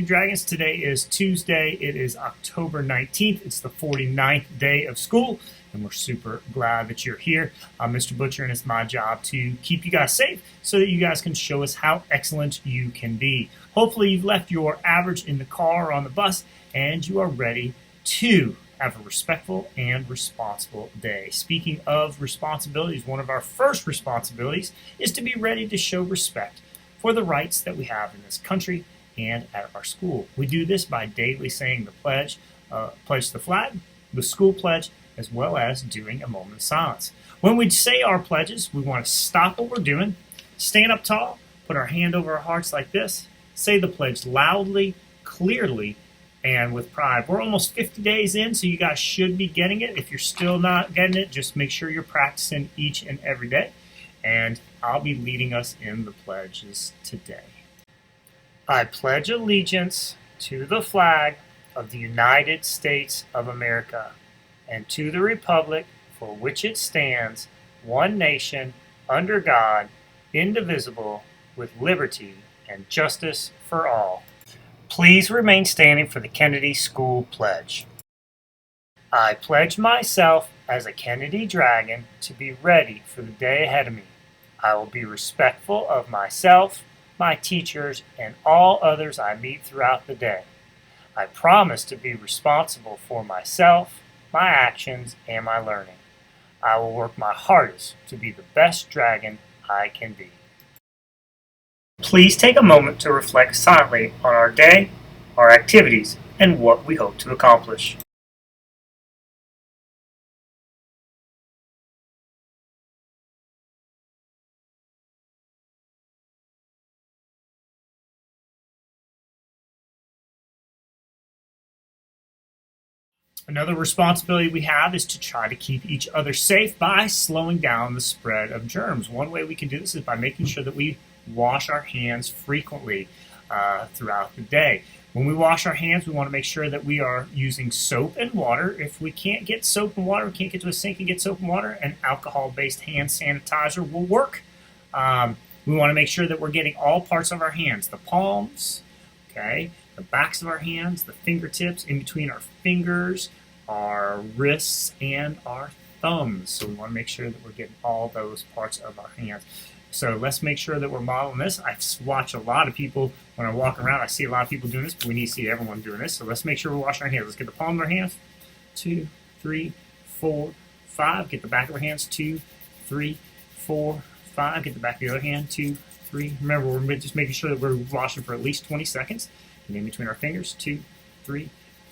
Kennedy Dragons. Today is Tuesday. It is October 19th. It's the 49th day of school, and we're super glad that you're here. I'm Mr. Butcher, and it's my job to keep you guys safe so that you guys can show us how excellent you can be. Hopefully, you've left your average in the car or on the bus, and you are ready to have a respectful and responsible day. Speaking of responsibilities, one of our first responsibilities is to be ready to show respect for the rights that we have in this country and at our school. We do this by daily saying the pledge to the flag, the school pledge, as well as doing a moment of silence. When we say our pledges, we want to stop what we're doing, stand up tall, put our hand over our hearts like this, say the pledge loudly, clearly, and with pride. We're almost 50 days in, so you guys should be getting it. If you're still not getting it, just make sure you're practicing each and every day. And I'll be leading us in the pledges today. I pledge allegiance to the flag of the United States of America and to the republic for which it stands, one nation, under God, indivisible, with liberty and justice for all. Please remain standing for the Kennedy School Pledge. I pledge myself as a Kennedy Dragon to be ready for the day ahead of me. I will be respectful of myself, my teachers, and all others I meet throughout the day. I promise to be responsible for myself, my actions, and my learning. I will work my hardest to be the best dragon I can be. Please take a moment to reflect silently on our day, our activities, and what we hope to accomplish. Another responsibility we have is to try to keep each other safe by slowing down the spread of germs. One way we can do this is by making sure that we wash our hands frequently throughout the day. When we wash our hands, we want to make sure that we are using soap and water. If we can't get soap and water, we can't get to a sink and get soap and water, an alcohol-based hand sanitizer will work. We want to make sure that we're getting all parts of our hands, the palms, okay, the backs of our hands, the fingertips, in between our fingers, our wrists, and our thumbs. So we want to make sure that we're getting all those parts of our hands. So let's make sure that we're modeling this. I watch a lot of people, when I walk around, I see a lot of people doing this, but we need to see everyone doing this. So let's make sure we're washing our hands. Let's get the palm of our hands, 2, 3, 4, 5. Get the back of our hands, 2, 3, 4, 5. Get the back of the other hand, 2, 3. Remember, we're just making sure that we're washing for at least 20 seconds. And in between our fingers, 2, 3,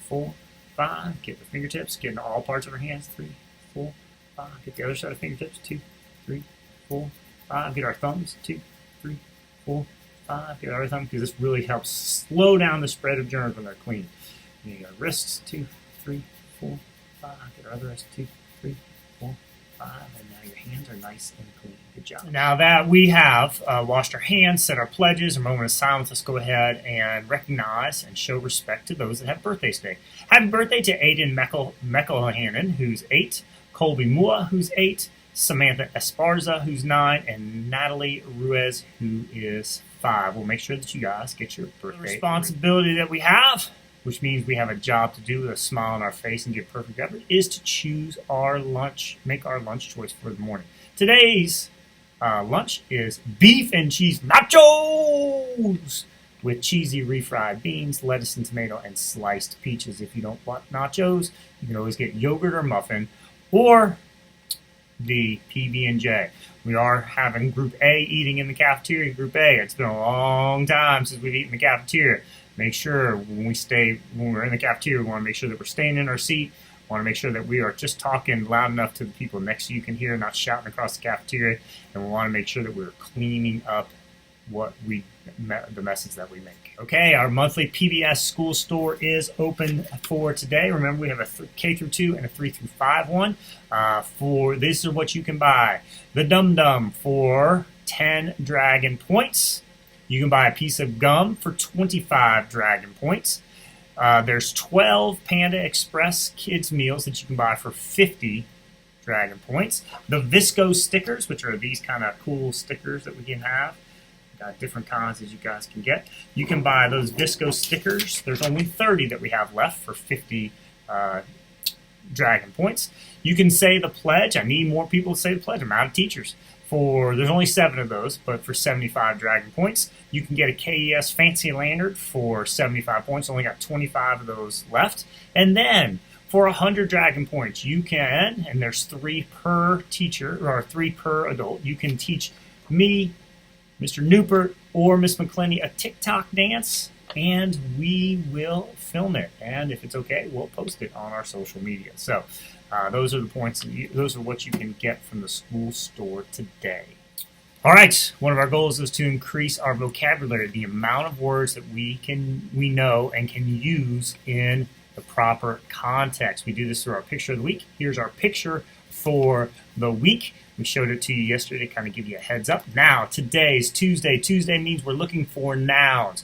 4, 5. Get the fingertips, get into all parts of our hands, 3, 4, 5. Get the other side of fingertips, 2, 3, 4, 5. Get our thumbs, 2, 3, 4, 5. Get our other thumb, because this really helps slow down the spread of germs when they're clean. And get our wrists, 2, 3, 4, 5. Get our other wrist, 2, 3, 4, 5. And now your hands are nice and clean. Good job. Now that we have washed our hands, said our pledges, a moment of silence, let's go ahead and recognize and show respect to those that have birthdays today. Happy birthday to Aiden Meckelhannon, who's 8, Colby Mua, who's 8, Samantha Esparza, who's 9, and Natalie Ruiz, who is 5. We'll make sure that you guys get your birthday. The responsibility that we have, which means we have a job to do with a smile on our face and give perfect effort, is to choose our lunch, make our lunch choice for the morning. Today's lunch is beef and cheese nachos with cheesy refried beans, lettuce and tomato, and sliced peaches. If you don't want nachos, you can always get yogurt or muffin, or the PB&J. We are having Group A eating in the cafeteria. Group A, it's been a long time since we've eaten in the cafeteria. Make sure when we're in the cafeteria, we want to make sure that we're staying in our seat. We want to make sure that we are just talking loud enough to the people next to you can hear, not shouting across the cafeteria. And we want to make sure that we're cleaning up the messes that we make. Okay, our monthly PBS school store is open for today. Remember, we have a K through 2 and a 3 through 5 one. For this is what you can buy: the Dum Dum for 10 Dragon points. You can buy a piece of gum for 25 Dragon points. There's 12 Panda Express kids meals that you can buy for 50 Dragon points. The Visco stickers, which are these kind of cool stickers that we can have. Got different kinds that you guys can get. You can buy those Visco stickers. There's only 30 that we have left for 50 Dragon points. You can say the pledge. I need more people to say the pledge. I'm out of teachers. There's only 7 of those, but for 75 Dragon points, you can get a KES Fancy Lantern for 75 points. Only got 25 of those left. And then for 100 Dragon points, you can, and there's 3 per teacher, or 3 per adult, you can teach me, Mr. Newport, or Miss McClenny a TikTok dance, and we will film it. And if it's okay, we'll post it on our social media. So those are the points. Those are what you can get from the school store today. All right. One of our goals is to increase our vocabulary, the amount of words that we know and can use in the proper context. We do this through our picture of the week. Here's our picture for the week. We showed it to you yesterday to kind of give you a heads up. Now, today's Tuesday. Tuesday means we're looking for nouns,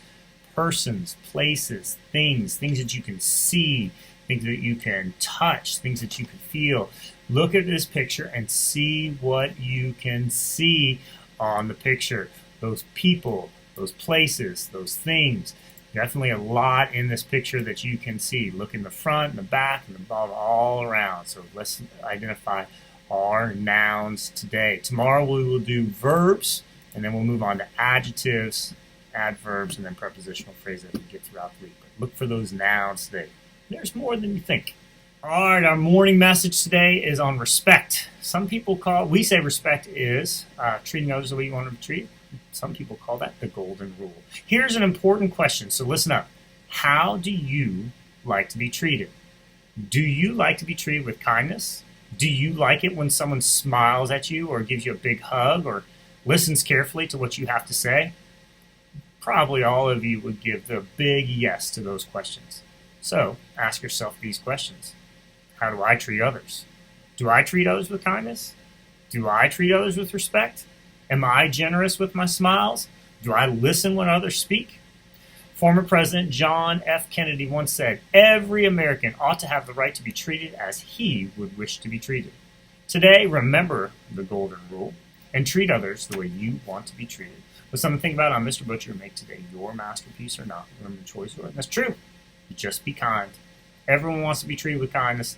persons, places, things that you can see, things that you can touch, things that you can feel. Look at this picture and see what you can see on the picture. Those people, those places, those things. Definitely a lot in this picture that you can see. Look in the front, in the back, and above, all around. So let's identify our nouns today. Tomorrow we will do verbs, and then we'll move on to adjectives, adverbs, and then prepositional phrases that we get throughout the week. But look for those nouns today. There's more than you think. All right, our morning message today is on respect. We say respect is treating others the way you want to be treated. Some people call that the golden rule. Here's an important question, so listen up. How do you like to be treated? Do you like to be treated with kindness? Do you like it when someone smiles at you or gives you a big hug or listens carefully to what you have to say? Probably all of you would give the big yes to those questions. So ask yourself these questions. How do I treat others? Do I treat others with kindness? Do I treat others with respect? Am I generous with my smiles? Do I listen when others speak? Former President John F. Kennedy once said, "Every American ought to have the right to be treated as he would wish to be treated." Today, remember the golden rule and treat others the way you want to be treated. With something to think about, I'm Mr. Butcher. Make today your masterpiece or not. Remember the choice word. That's true. Just be kind. Everyone wants to be treated with kindness.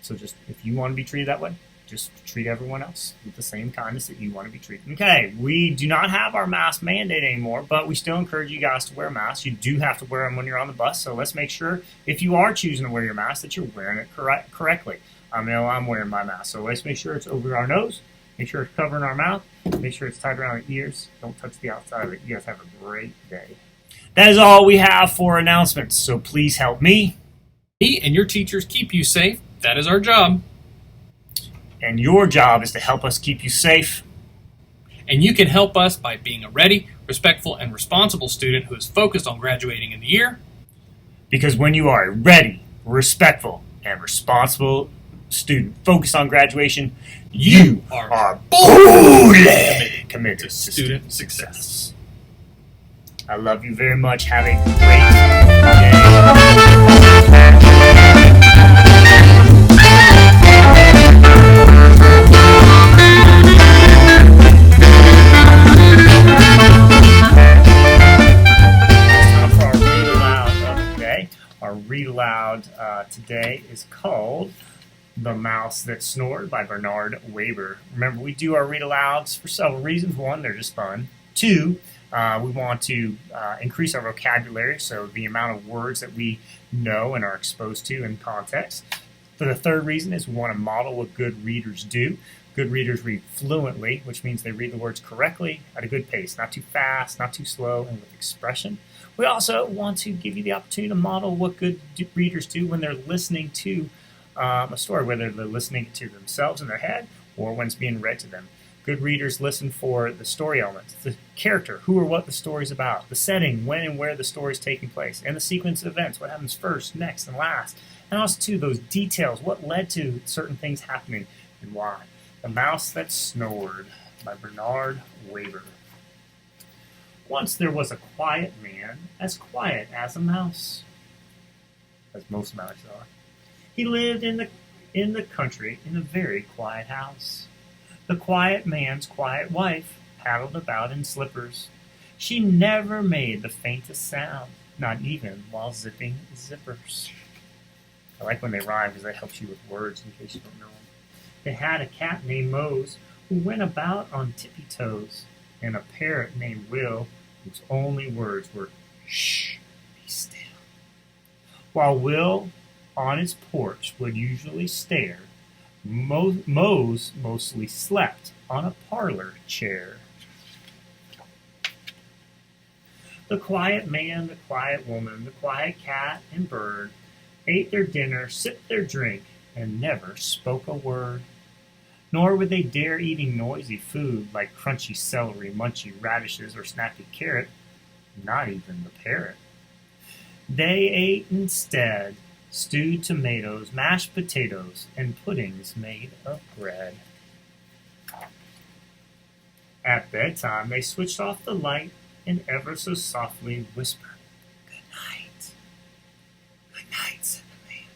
So just, if you want to be treated that way, just treat everyone else with the same kindness that you want to be treated. Okay, we do not have our mask mandate anymore, but we still encourage you guys to wear masks. You do have to wear them when you're on the bus, so let's make sure, if you are choosing to wear your mask, that you're wearing it correctly. I know I'm wearing my mask, so let's make sure it's over our nose, make sure it's covering our mouth, make sure it's tied around the ears. Don't touch the outside of it. You guys have a great day. That is all we have for announcements, so please help me. Me and your teachers keep you safe. That is our job. And your job is to help us keep you safe. And you can help us by being a ready, respectful, and responsible student who is focused on graduating in the year. Because when you are a ready, respectful, and responsible student focused on graduation, you are fully committed to student success. I love you very much. Have a great day. Our read aloud today is called The Mouse That Snored by Bernard Waber. Remember, we do our read alouds for several reasons. One, they're just fun. Two, we want to increase our vocabulary, so the amount of words that we know and are exposed to in context. For the third reason is we want to model what good readers do. Good readers read fluently, which means they read the words correctly at a good pace, not too fast, not too slow, and with expression. We also want to give you the opportunity to model what good readers do when they're listening to a story, whether they're listening to themselves in their head or when it's being read to them. Good readers listen for the story elements, the character, who or what the story's about, the setting, when and where the story's taking place, and the sequence of events, what happens first, next, and last. And also, too, those details, what led to certain things happening and why. The Mouse That Snored by Bernard Waber. Once there was a quiet man, as quiet as a mouse, as most mice are. He lived in the country in a very quiet house. The quiet man's quiet wife paddled about in slippers. She never made the faintest sound, not even while zipping zippers. I like when they rhyme because that helps you with words in case you don't know them. They had a cat named Mose who went about on tippy toes, and a parrot named Will whose only words were shh, be still. While Will on his porch would usually stare, Mose mostly slept on a parlor chair. The quiet man, the quiet woman, the quiet cat and bird ate their dinner, sipped their drink, and never spoke a word. Nor would they dare eating noisy food like crunchy celery, munchy radishes, or snappy carrot, not even the parrot. They ate instead stewed tomatoes, mashed potatoes, and puddings made of bread. At bedtime, they switched off the light and ever so softly whispered, "Good night." "Good night," said the man.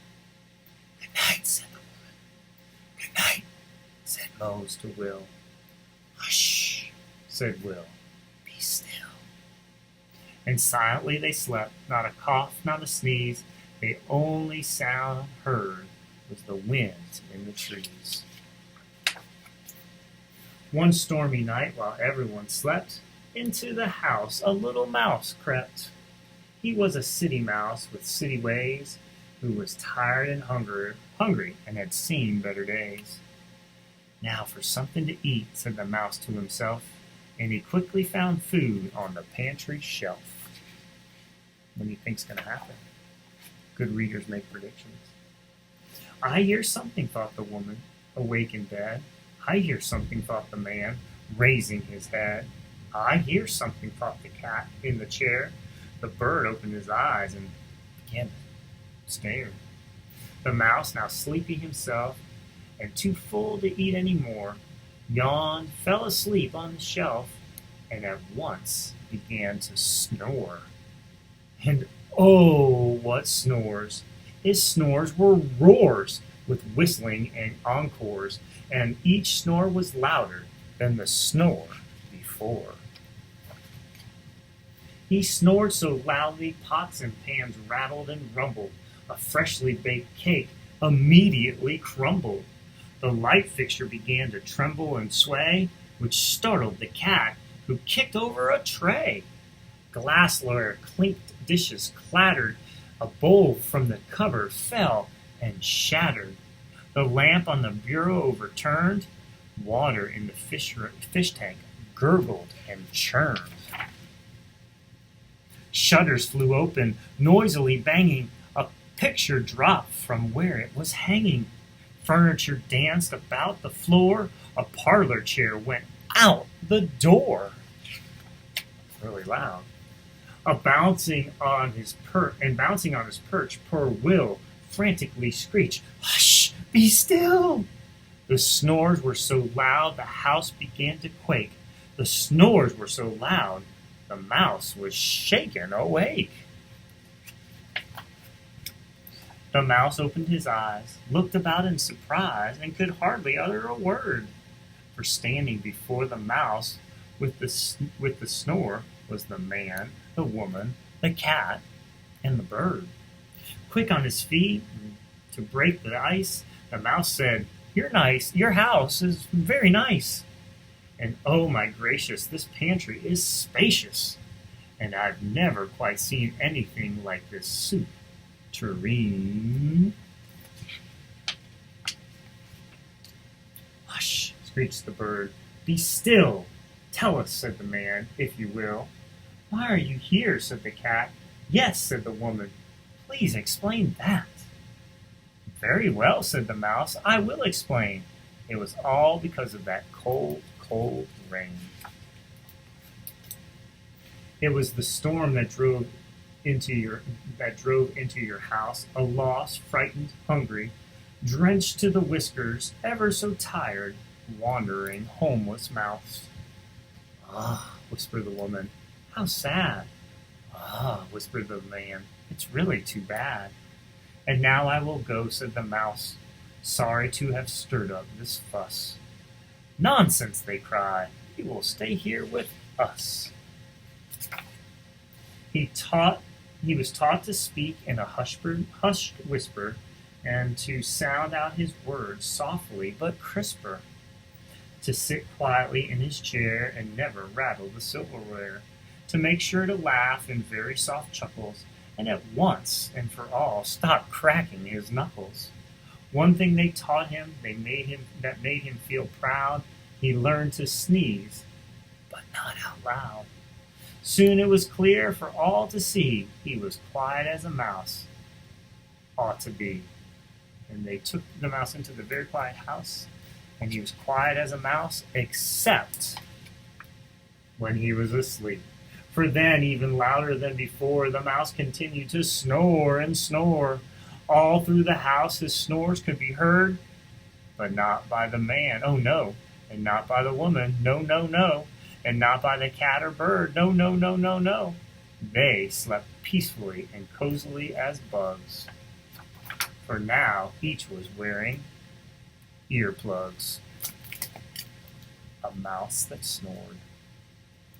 "Good night," said the woman. "Good night," said Mose to Will. "Hush," said Will. "Be still." And silently they slept, not a cough, not a sneeze. The only sound heard was the wind in the trees. One stormy night, while everyone slept, into the house a little mouse crept. He was a city mouse with city ways, who was tired and hungry and had seen better days. "Now for something to eat," said the mouse to himself, and he quickly found food on the pantry shelf. What do you think's going to happen? Good readers make predictions. "I hear something," thought the woman, awake in bed. "I hear something," thought the man, raising his head. "I hear something," thought the cat in the chair. The bird opened his eyes and began to stare. The mouse, now sleepy himself and too full to eat any more, yawned, fell asleep on the shelf, and at once began to snore. And oh, what snores! His snores were roars, with whistling and encores, and each snore was louder than the snore before. He snored so loudly pots and pans rattled and rumbled. A freshly baked cake immediately crumbled. The light fixture began to tremble and sway, which startled the cat, who kicked over a tray. Glassware clinked, dishes clattered, a bowl from the cupboard fell and shattered. The lamp on the bureau overturned, water in the fish tank gurgled and churned. Shutters flew open, noisily banging. A picture dropped from where it was hanging. Furniture danced about the floor. A parlor chair went out the door. Really loud. Bouncing on his perch, poor Will frantically screeched, "Hush! Be still!" The snores were so loud the house began to quake. The snores were so loud the mouse was shaken awake. The mouse opened his eyes, looked about in surprise, and could hardly utter a word. For standing before the mouse with the snore was the man, the woman, the cat, and the bird. Quick on his feet to break the ice, the mouse said, "You're nice. Your house is very nice. And oh my gracious, this pantry is spacious. And I've never quite seen anything like this soup tureen." "Hush," screeched the bird. "Be still. Tell us," said the man, "if you will." "Why are you here?" said the cat. "Yes," said the woman. "Please explain that." "Very well," said the mouse. "I will explain. It was all because of that cold, cold rain. It was the storm that drove into your house, a lost, frightened, hungry, drenched to the whiskers, ever so tired, wandering, homeless mouse." "Ah," whispered the woman, "how sad." "Ah," whispered the man, "it's really too bad." "And now I will go," said the mouse, sorry to have stirred up this fuss. "Nonsense," they cried, "you will stay here with us." He was taught to speak in a hushed whisper, and to sound out his words softly but crisper, to sit quietly in his chair and never rattle the silverware, to make sure to laugh in very soft chuckles, and at once and for all stop cracking his knuckles. One thing they taught him, that made him feel proud. He learned to sneeze, but not out loud. Soon it was clear for all to see he was quiet as a mouse ought to be. And they took the mouse into the very quiet house, and he was quiet as a mouse, except when he was asleep. For then, even louder than before, the mouse continued to snore and snore. All through the house his snores could be heard, but not by the man, oh no, and not by the woman, no, no, no, and not by the cat or bird, no, no, no, no, no. They slept peacefully and cozily as bugs, for now each was wearing earplugs. A mouse that snored.